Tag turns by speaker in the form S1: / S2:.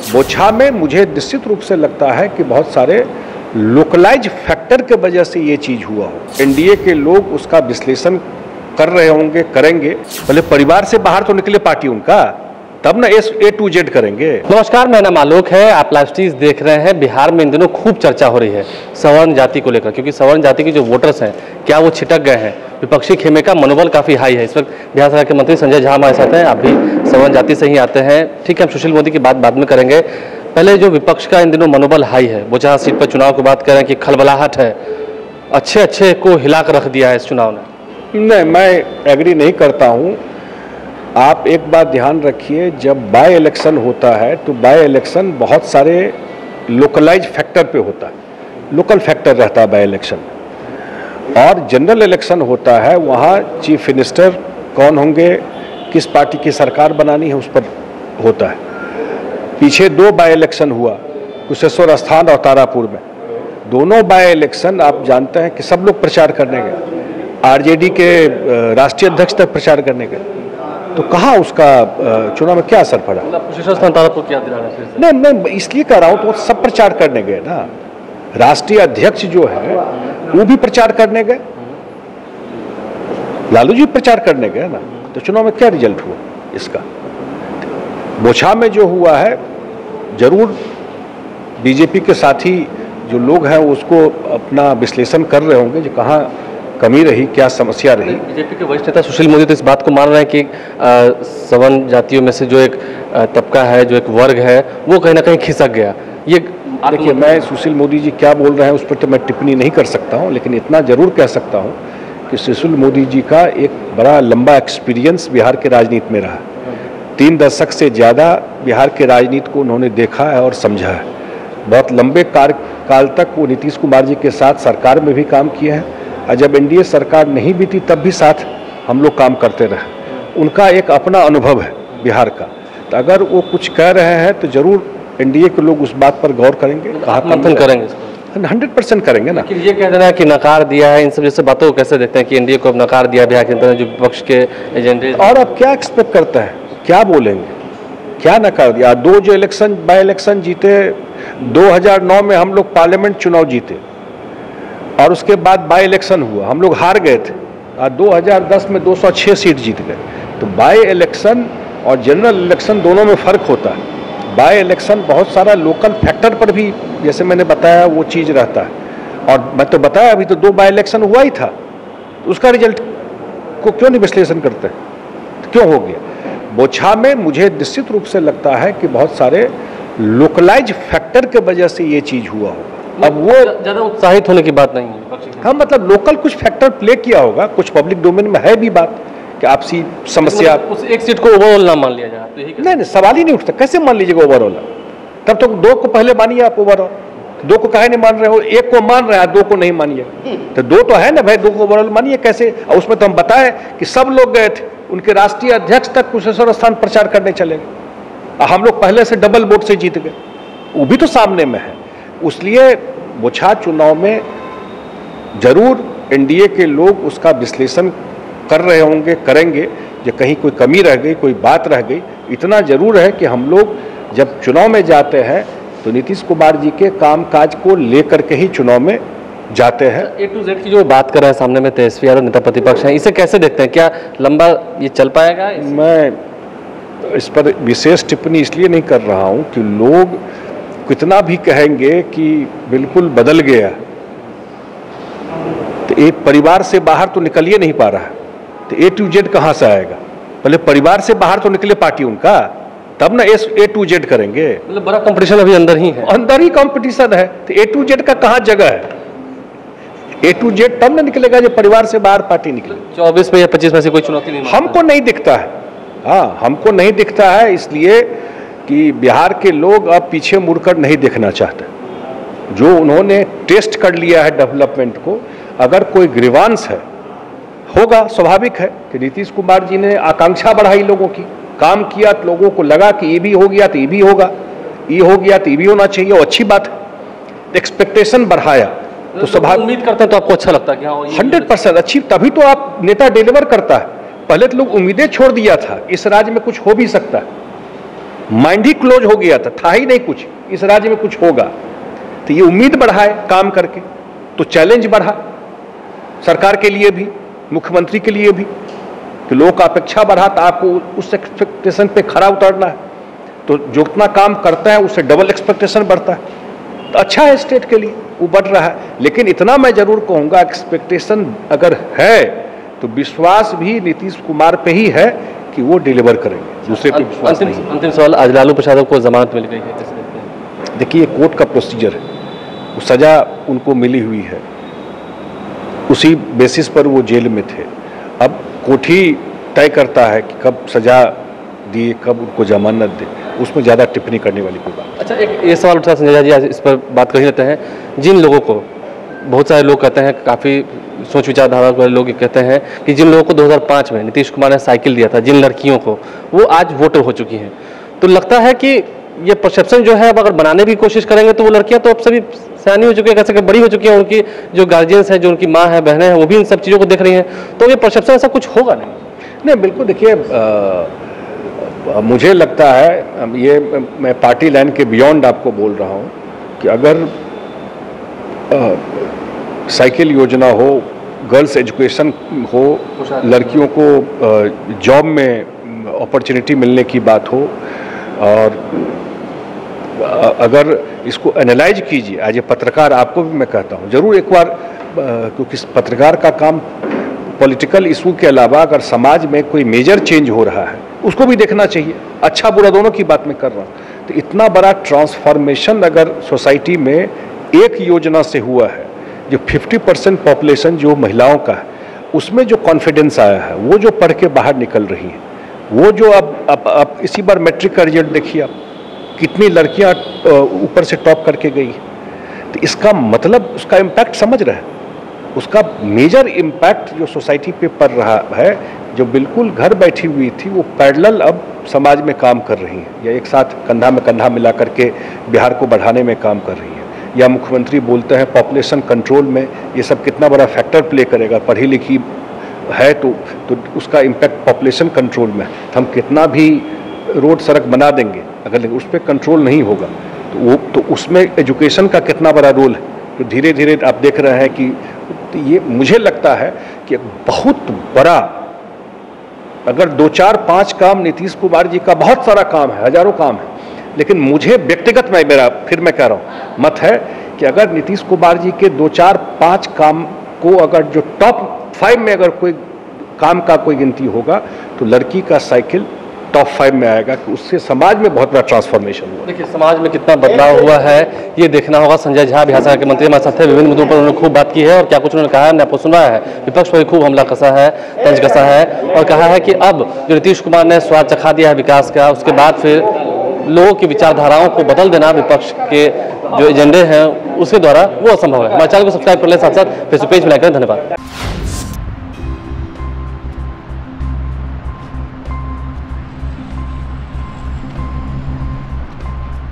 S1: बोछा में मुझे निश्चित रूप से लगता है कि बहुत सारे लोकलाइज फैक्टर के वजह से ये चीज़ हुआ हो। एनडीए के लोग उसका विश्लेषण कर रहे होंगे, करेंगे। पहले परिवार से बाहर तो निकले पार्टी उनका, तब ना A to Z करेंगे।
S2: नमस्कार, मेरा नाम आलोक है। आप लाइव स्ट्रीम देख रहे हैं। बिहार में इन दिनों खूब चर्चा हो रही है सवर्ण जाति को लेकर, क्योंकि सवर्ण जाति के जो वोटर्स हैं क्या वो छिटक गए हैं। विपक्षी खेमे का मनोबल काफ़ी हाई है। इस वक्त बिहार सरकार के मंत्री संजय झा हमारे साथ हैं। आप भी सवर्ण जाति से ही आते हैं, ठीक है। हम सुशील मोदी की बात बाद में करेंगे। पहले जो विपक्ष का इन दिनों मनोबल हाई है, वो जहाँ सीट पर चुनाव की बात करें कि खलबलाहट है, अच्छे को हिला कर रख दिया है इस चुनाव ने।
S1: नहीं, मैं एग्री नहीं करता हूँ। आप एक बात ध्यान रखिए, जब बाय इलेक्शन होता है तो बाय इलेक्शन बहुत सारे लोकलाइज फैक्टर पे होता है, लोकल फैक्टर रहता है बाय इलेक्शन। और जनरल इलेक्शन होता है, वहाँ चीफ मिनिस्टर कौन होंगे, किस पार्टी की सरकार बनानी है, उस पर होता है। पीछे 2 बाय इलेक्शन हुआ, कुशेश्वर स्थान और तारापुर में। दोनों बाय इलेक्शन आप जानते हैं कि सब लोग प्रचार करने गए, आरजेडी के राष्ट्रीय अध्यक्ष तक प्रचार करने गए। तो कहाँ उसका चुनाव में क्या असर पड़ा?
S2: कुशेश्वर स्थान तारापुर क्या दिला रहा है?
S1: नहीं, मैं इसलिए कह रहा हूँ, तो सब प्रचार करने गए ना। राष्ट्रीय अध्यक्ष जो है वो भी प्रचार करने गए, लालू जी प्रचार करने गए ना। तो चुनाव में क्या रिजल्ट हुआ इसका? बोछा में जो हुआ है, जरूर बीजेपी के साथी जो लोग हैं उसको अपना विश्लेषण कर रहे होंगे कि कहाँ कमी रही, क्या समस्या रही।
S2: बीजेपी के वरिष्ठ नेता सुशील मोदी तो इस बात को मान रहे हैं कि सवर्ण जातियों में से जो एक तबका है, जो एक वर्ग है, वो कहीं ना कहीं खिसक गया। ये
S1: देखिए, मैं सुशील मोदी जी क्या बोल रहे हैं उस पर तो मैं टिप्पणी नहीं कर सकता हूं, लेकिन इतना जरूर कह सकता हूं कि सुशील मोदी जी का एक बड़ा लंबा एक्सपीरियंस बिहार के राजनीति में रहा। 3 दशक से ज़्यादा बिहार के राजनीति को उन्होंने देखा है और समझा है। बहुत लंबे काल तक वो नीतीश कुमार जी के साथ सरकार में भी काम किए हैं, और जब एनडीए सरकार नहीं भी थी तब भी साथ हम लोग काम करते रहे। उनका एक अपना अनुभव है बिहार का। तो अगर वो कुछ कह रहे हैं तो जरूर एनडीए के लोग उस बात पर गौर करेंगे,
S2: मंथन करेंगे,
S1: 100% करेंगे ना।
S2: ये कह देना कि नकार दिया है, इन सब जैसे बातों को कैसे देखते हैं कि एनडीए को अब नकार दिया बिहार के अंदर जो विपक्ष के एजेंडे?
S1: और अब क्या एक्सपेक्ट करता है, क्या बोलेंगे, क्या नकार दिया? 2 जो इलेक्शन बाय इलेक्शन जीते, 2009 में हम लोग पार्लियामेंट चुनाव जीते और उसके बाद बाय इलेक्शन हुआ, हम लोग हार गए थे। और 2010 में 206 सीट जीत गए। तो बाय इलेक्शन और जनरल इलेक्शन दोनों में फ़र्क होता है। बाय इलेक्शन बहुत सारा लोकल फैक्टर पर भी, जैसे मैंने बताया, वो चीज़ रहता है। और मैं तो बताया, अभी तो 2 बाय इलेक्शन हुआ ही था, तो उसका रिजल्ट को क्यों नहीं विश्लेषण करते? तो क्यों हो गया? बोछा में मुझे निश्चित रूप से लगता है कि बहुत सारे लोकलाइज फैक्टर के वजह से ये चीज़ हुआ होगा। अब वो
S2: ज़्यादा उत्साहित होने की बात नहीं है।
S1: हाँ, मतलब लोकल कुछ फैक्टर प्ले किया होगा, कुछ पब्लिक डोमेन में है भी बात कि आपसी समस्या।
S2: उस एक सीट को ओवरऑल ना मान लिया जाए तो यही
S1: नहीं, सवाल ही नहीं उठता। कैसे मान लीजिएगा ओवरऑल? तब तो 2 को पहले मानिए आप ओवरऑल। 2 को काहे नहीं मान रहे हो? 1 को मान रहे हैं, 2 को नहीं मानिए। तो 2 तो है ना भाई, 2 को ओवरऑल मानिए कैसे? और उसमें तो हम बताए कि सब लोग गए थे, उनके राष्ट्रीय अध्यक्ष तक कुशेश्वर स्थान प्रचार करने चले गए। हम लोग पहले से डबल वोट से जीत गए, वो भी तो सामने में है। इसलिए बोछा चुनाव में जरूर एनडीए के लोग उसका विश्लेषण कर रहे होंगे, करेंगे। जो कहीं कोई कमी रह गई, कोई बात रह गई, इतना जरूर है कि हम लोग जब चुनाव में जाते हैं तो नीतीश कुमार जी के कामकाज को लेकर के ही चुनाव में जाते हैं।
S2: A to Z की जो बात कर रहे हैं, सामने में तेजस्वी यादव नेता प्रतिपक्ष हैं, इसे कैसे देखते हैं? क्या लंबा ये चल पाएगा?
S1: मैं इस पर विशेष टिप्पणी इसलिए नहीं कर रहा हूँ कि लोग कितना भी कहेंगे कि बिल्कुल बदल गया, तो एक परिवार से बाहर तो निकल ही नहीं पा रहा है। तो A to Z कहाँ से आएगा? पहले परिवार से बाहर तो निकले पार्टी उनका, तब ना A to Z करेंगे।
S2: मतलब बड़ा कंपटीशन अभी अंदर ही है,
S1: अंदर ही कंपटीशन है। तो A to Z का कहाँ जगह है? A to Z तब ना निकलेगा जब परिवार से बाहर पार्टी निकले।
S2: 24 में या 25 में से कोई चुनौती नहीं
S1: हमको नहीं दिखता है। हाँ, हमको नहीं दिखता है, इसलिए कि बिहार के लोग अब पीछे मुड़कर नहीं देखना चाहते। जो उन्होंने टेस्ट कर लिया है डेवलपमेंट को, अगर कोई ग्रीवांस है, होगा, स्वाभाविक है कि नीतीश कुमार जी ने आकांक्षा बढ़ाई लोगों की, काम किया, तो लोगों को लगा कि ये भी हो गया तो ये भी होगा, ये हो गया तो ये भी होना चाहिए, और अच्छी बात है। एक्सपेक्टेशन बढ़ाया तो स्वाभाविक,
S2: उम्मीद करते हैं तो आपको अच्छा लगता है कि हाँ
S1: 100% अच्छी, तभी तो आप नेता डिलीवर करता है। पहले तो लोग उम्मीदें छोड़ दिया था, इस राज्य में कुछ हो भी सकता है, माइंड ही क्लोज हो गया था ही नहीं कुछ इस राज्य में कुछ होगा। तो ये उम्मीद बढ़ाए काम करके, तो चैलेंज बढ़ा सरकार के लिए भी, मुख्यमंत्री के लिए भी, कि लोगों का अपेक्षा बढ़ा, तो आपको उस एक्सपेक्टेशन पे खरा उतरना है। तो जो उतना काम करता है उससे डबल एक्सपेक्टेशन बढ़ता है, तो अच्छा है स्टेट के लिए, वो बढ़ रहा है। लेकिन इतना मैं जरूर कहूँगा, एक्सपेक्टेशन अगर है तो विश्वास भी नीतीश कुमार पे ही है कि वो डिलीवर करेंगे, दूसरे पे विश्वास नहीं।
S2: अंतिम सवाल, आज लालू प्रसाद को जमानत मिल गई है,
S1: देखिए कोर्ट का प्रोसीजर है, वो सजा उनको मिली हुई है, उसी बेसिस पर वो जेल में थे। अब कोर्ट ही तय करता है कि कब सजा दिए, कब उनको जमानत दे, उसमें ज़्यादा टिप्पणी करने वाली कोई बात।
S2: अच्छा, एक ये सवाल उठा संजय जी, आज इस पर बात कर ही लेते हैं। जिन लोगों को, बहुत सारे लोग कहते हैं, काफ़ी सोच विचारधारा वाले लोग कहते हैं कि जिन लोगों को 2005 में नीतीश कुमार ने साइकिल दिया था, जिन लड़कियों को, वो आज वोटर हो चुकी हैं। तो लगता है कि ये परसेप्शन जो है, अब अगर बनाने की कोशिश करेंगे तो वो लड़कियां तो अब सभी सयानी हो चुकी है, कैसे बड़ी हो चुकी हैं, उनकी जो गार्जियंस हैं, जो उनकी माँ है, बहनें हैं, वो भी इन सब चीज़ों को देख रही हैं। तो ये परसेप्शन ऐसा कुछ होगा नहीं?
S1: बिल्कुल। देखिए मुझे लगता है, ये मैं पार्टी लाइन के बियॉन्ड आपको बोल रहा हूँ, कि अगर साइकिल योजना हो, गर्ल्स एजुकेशन हो, लड़कियों को जॉब में अपॉर्चुनिटी मिलने की बात हो, और अगर इसको एनालाइज कीजिए, आज ये पत्रकार, आपको भी मैं कहता हूँ जरूर एक बार, क्योंकि पत्रकार का काम पॉलिटिकल इशू के अलावा अगर समाज में कोई मेजर चेंज हो रहा है उसको भी देखना चाहिए। अच्छा बुरा दोनों की बात मैं कर रहा हूँ। तो इतना बड़ा ट्रांसफॉर्मेशन अगर सोसाइटी में एक योजना से हुआ है, जो 50% पॉपुलेशन जो महिलाओं का है, उसमें जो कॉन्फिडेंस आया है, वो जो पढ़ के बाहर निकल रही हैं, वो जो अब इसी बार मैट्रिक का रिजल्ट देखिए आप, कितनी लड़कियां ऊपर से टॉप करके गई। तो इसका मतलब, उसका इम्पैक्ट समझ रहे हैं, उसका मेजर इम्पैक्ट जो सोसाइटी पे पड़ रहा है, जो बिल्कुल घर बैठी हुई थी, वो पैरेलल अब समाज में काम कर रही हैं, या एक साथ कंधा में कंधा मिला करके बिहार को बढ़ाने में काम कर रही हैं। या मुख्यमंत्री बोलते हैं पॉपुलेशन कंट्रोल में ये सब कितना बड़ा फैक्टर प्ले करेगा, पढ़ी लिखी है तो उसका इम्पैक्ट पॉपुलेशन कंट्रोल में। हम कितना भी रोड सड़क बना देंगे, अगर उस पर कंट्रोल नहीं होगा तो उसमें एजुकेशन का कितना बड़ा रोल है। तो धीरे धीरे आप देख रहे हैं कि तो ये मुझे लगता है कि बहुत बड़ा, अगर 2, 4, 5 काम नीतीश कुमार जी का, बहुत सारा काम है, हजारों काम है, लेकिन मुझे व्यक्तिगत में, मेरा फिर मैं कह रहा हूँ मत है कि अगर नीतीश कुमार जी के 2, 4, 5 काम को अगर जो टॉप 5 में अगर कोई काम का कोई गिनती होगा तो लड़की का साइकिल टॉप 5 में आएगा, कि उससे समाज में बहुत बड़ा ट्रांसफॉर्मेशन हुआ।
S2: देखिए समाज में कितना बदलाव हुआ है ये देखना होगा। संजय झा बिहार सरकार के मंत्री हमारे साथ है, विभिन्न मुद्दों पर उन्होंने खूब बात की है, और क्या कुछ उन्होंने कहा है हमने आपको सुना है। विपक्ष पर खूब हमला कसा है, तंज कसा है, और कहा है कि अब जो नीतीश कुमार ने स्वाद चखा दिया है विकास का, उसके बाद फिर लोगों की विचारधाराओं को बदल देना विपक्ष के जो एजेंडे हैं उसके द्वारा वो असंभव है। हमारे चैनल को सब्सक्राइब कर लें, साथ साथ फेसबुक पेज में लाइक करें। धन्यवाद।